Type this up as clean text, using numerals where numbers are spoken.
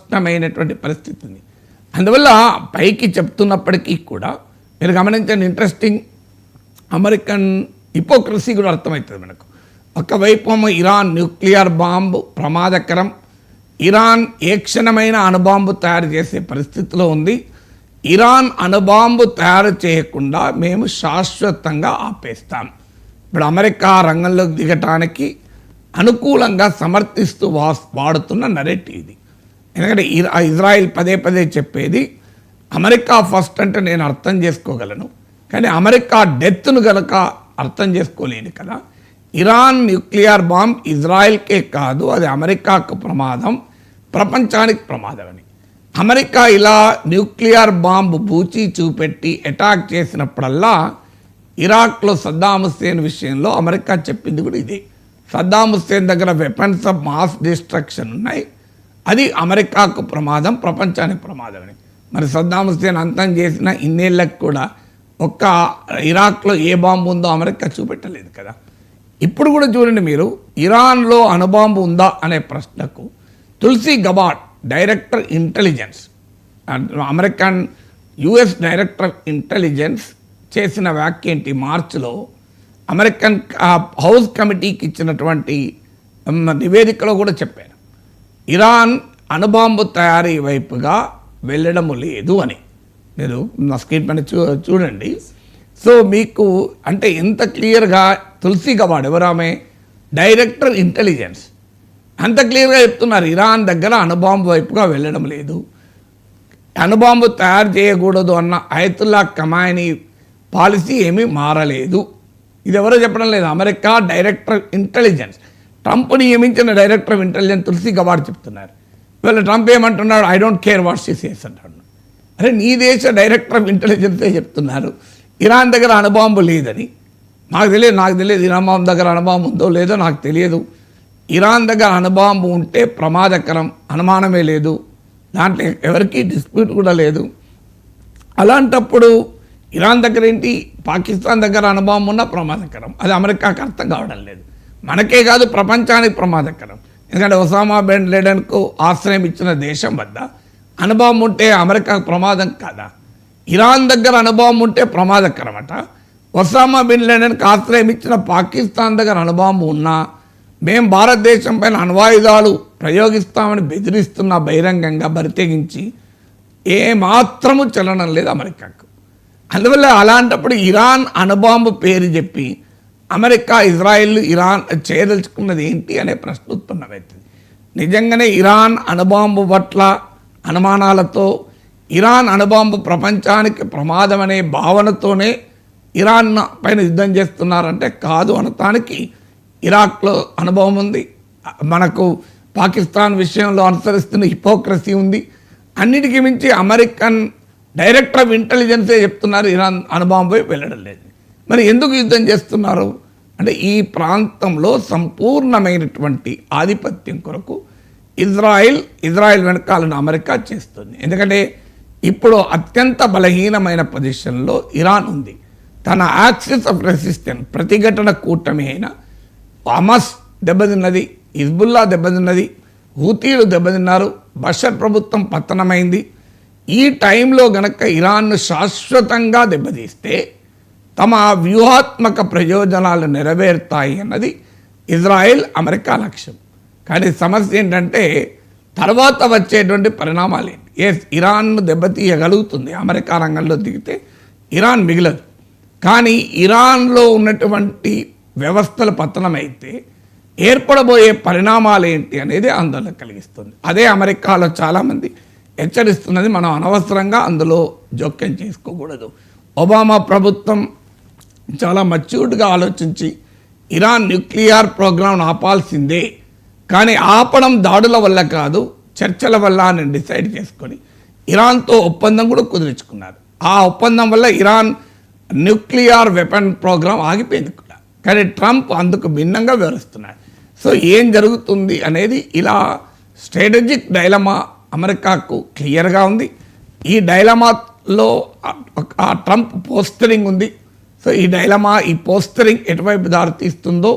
స్పష్టమైనటువంటి పరిస్థితి ఉంది. అందువల్ల పైకి చెప్తున్నప్పటికీ కూడా మీరు గమనించండి, ఇంట్రెస్టింగ్ అమెరికన్ హిపోక్రసీ కూడా అర్థమవుతుంది మనకు. ఒకవైపు ఇరాన్ న్యూక్లియర్ బాంబు ప్రమాదకరం, ఇరాన్ ఏ క్షణమైన అణుబాంబు తయారు చేసే పరిస్థితిలో ఉంది. ఇరాన్ అణుబాంబు తయారు చేయకుండా మేము శాశ్వతంగా ఆపేస్తాం. ఇప్పుడు అమెరికా రంగంలోకి దిగటానికి అనుకూలంగా సమర్థిస్తూ వాడుతున్న నరేటివ్ ఇది. ఎందుకంటే ఇజ్రాయిల్ పదే పదే చెప్పేది అమెరికా ఫస్ట్ అంటే నేను అర్థం చేసుకోగలను, కానీ అమెరికా డెత్ను గనక అర్థం చేసుకోలేను కదా. ఇరాన్ న్యూక్లియర్ బాంబ్ ఇజ్రాయిల్కే కాదు, అది అమెరికాకు ప్రమాదం, ప్రపంచానికి ప్రమాదం అని. అమెరికా ఇలా న్యూక్లియర్ బాంబు బూచి చూపెట్టి అటాక్ చేసినప్పుడల్లా ఇరాక్లో సద్దాం హుస్సేన్ విషయంలో అమెరికా చెప్పింది కూడా ఇదే. సద్దాం హుస్సేన్ దగ్గర వెపన్స్ ఆఫ్ మాస్ డిస్ట్రక్షన్ ఉన్నాయి, అది అమెరికాకు ప్రమాదం, ప్రపంచానికి ప్రమాదం అని. మరి సద్దాం హుస్సేన్ అంతం చేసిన ఇన్నేళ్ళకి కూడా ఒక్క ఇరాక్లో ఏ బాంబు ఉందో అమెరికా చూపెట్టలేదు కదా. ఇప్పుడు కూడా చూడండి మీరు, ఇరాన్లో అణుబాంబు ఉందా అనే ప్రశ్నకు Tulsi Gabbard director intelligence, American US director intelligence చేసిన వ్యాఖ్య ఏంటి? మార్చిలో అమెరికన్ హౌస్ కమిటీకి ఇచ్చినటువంటి నివేదికలో కూడా చెప్పారు, ఇరాన్ అణుబాంబు తయారీ వైపుగా వెళ్ళడము లేదు అని. మీరు నా స్క్రీన్ పైన చూడండి. సో మీకు అంటే ఎంత క్లియర్గా తులసి గబార్డ్ ఎవరామె డైరెక్టర్ ఇంటెలిజెన్స్ అంత క్లియర్గా చెప్తున్నారు, ఇరాన్ దగ్గర అణుబాంబు వైపుగా వెళ్ళడం లేదు, అణుబాంబు తయారు చేయకూడదు అన్న అయతుల్లా ఖమైనీ పాలసీ ఏమీ మారలేదు. ఇది ఎవరో చెప్పడం లేదు, అమెరికా డైరెక్టర్ ఇంటెలిజెన్స్, ట్రంప్ నియమించిన director of intelligence Tulsi Gabbard చెప్తున్నారు. ఇవాళ ట్రంప్ ఏమంటున్నాడు, I don't care what she says అంటాడు. అరే నీ దేశ డైరెక్టర్ ఆఫ్ ఇంటెలిజెన్సే చెప్తున్నారు ఇరాన్ దగ్గర అణుబాంబు లేదని. నాకు తెలియదు ఇరాన్ బాంబు దగ్గర అణుబాంబు ఉందో లేదో నాకు తెలియదు. ఇరాన్ దగ్గర అణుబాంబు ఉంటే ప్రమాదకరం, అనుమానమే లేదు, దాంట్లో ఎవరికీ డిస్ప్యూట్ కూడా లేదు. అలాంటప్పుడు ఇరాన్ దగ్గర ఏంటి, పాకిస్తాన్ దగ్గర అణుబాంబు ఉన్నా ప్రమాదకరం, అది అమెరికాకి అర్థం కావడం లేదు. మనకే కాదు ప్రపంచానికి ప్రమాదకరం. ఎందుకంటే ఒసామా బిన్ లాడెన్కు ఆశ్రయం ఇచ్చిన దేశం వద్ద అణుబాంబు ఉంటే అమెరికాకు ప్రమాదం కాదా? ఇరాన్ దగ్గర అణుబాంబు ఉంటే ప్రమాదకరమట. ఒసామా బిన్ లాడెన్కు ఆశ్రయం ఇచ్చిన పాకిస్తాన్ దగ్గర అణుబాంబు ఉన్నా మేము భారతదేశం పైన అణ్వాయుధాలు ప్రయోగిస్తామని బెదిరిస్తున్న బహిరంగంగా బరితెగించి ఏమాత్రము చలనం లేదు అమెరికాకు. అందువల్ల అలాంటప్పుడు ఇరాన్ అణుబాంబు పేరు చెప్పి అమెరికా ఇరాన్ చేయదలుచుకున్నది ఏంటి అనే ప్రశ్న ఉత్పన్నమవుతుంది. నిజంగానే ఇరాన్ అణుబాంబు పట్ల అనుమానాలతో, ఇరాన్ అణుబాంబు ప్రపంచానికి ప్రమాదం అనే భావనతోనే ఇరాన్ పైన యుద్ధం చేస్తున్నారంటే కాదు అనటానికి ఇరాక్లో అనుభవం ఉంది, మనకు పాకిస్తాన్ విషయంలో అనుసరిస్తున్న హిపోక్రసీ ఉంది. అన్నిటికీ మించి అమెరికన్ డైరెక్టర్ ఆఫ్ ఇంటెలిజెన్సే చెప్తున్నారు ఇరాన్ అణుబాంబు వెళ్ళడం లేదు. మరి ఎందుకు యుద్ధం చేస్తున్నారు అంటే ఈ ప్రాంతంలో సంపూర్ణమైనటువంటి ఆధిపత్యం కొరకు ఇజ్రాయిల్ వెనకాలను అమెరికా చేస్తుంది. ఎందుకంటే ఇప్పుడు అత్యంత బలహీనమైన పొజిషన్లో ఇరాన్ ఉంది. తన యాక్సిస్ ఆఫ్ రెసిస్టెన్స్ ప్రతిఘటన కూటమి అయిన హమాస్ దెబ్బతిన్నది, హిజ్బుల్లా దెబ్బతిన్నది, హూతీలు దెబ్బతిన్నారు, బషర్ ప్రభుత్వం పతనమైంది. ఈ టైంలో గనక ఇరాన్ను శాశ్వతంగా దెబ్బతీస్తే తమ వ్యూహాత్మక ప్రయోజనాలు నెరవేరుతాయి అన్నది ఇజ్రాయెల్ అమెరికా లక్ష్యం. కానీ సమస్య ఏంటంటే తర్వాత వచ్చేటువంటి పరిణామాలు ఏంటి? ఇరాన్ను దెబ్బతీయగలుగుతుంది అమెరికా రంగంలో దిగితే, ఇరాన్ మిగలదు. కానీ ఇరాన్లో ఉన్నటువంటి వ్యవస్థల పతనమైతే ఏర్పడబోయే పరిణామాలు ఏంటి అనేది ఆందోళన కలిగిస్తుంది. అదే అమెరికాలో చాలామంది హెచ్చరిస్తున్నది, మనం అనవసరంగా అందులో జోక్యం చేసుకోకూడదు. ఒబామా ప్రభుత్వం చాలా మచ్యూర్డ్గా ఆలోచించి ఇరాన్ న్యూక్లియర్ ప్రోగ్రాం ఆపాల్సిందే, కానీ ఆపడం దాడుల వల్ల కాదు చర్చల వల్ల అని డిసైడ్ చేసుకొని ఇరాన్తో ఒప్పందం కూడా కుదుర్చుకున్నారు. ఆ ఒప్పందం వల్ల ఇరాన్ న్యూక్లియర్ వెపన్ ప్రోగ్రాం ఆగిపోయింది కూడా. కానీ ట్రంప్ అందుకు భిన్నంగా వివరిస్తున్నాడు. సో ఏం జరుగుతుంది అనేది ఇలా స్ట్రాటజిక్ డైలమా అమెరికాకు క్లియర్గా ఉంది. ఈ డైలమాలో ఆ ట్రంప్ పోస్టరింగ్ ఉంది. సో ఈ డైలమా, ఈ పోస్టరింగ్ ఎటువైపు దారి తీస్తుందో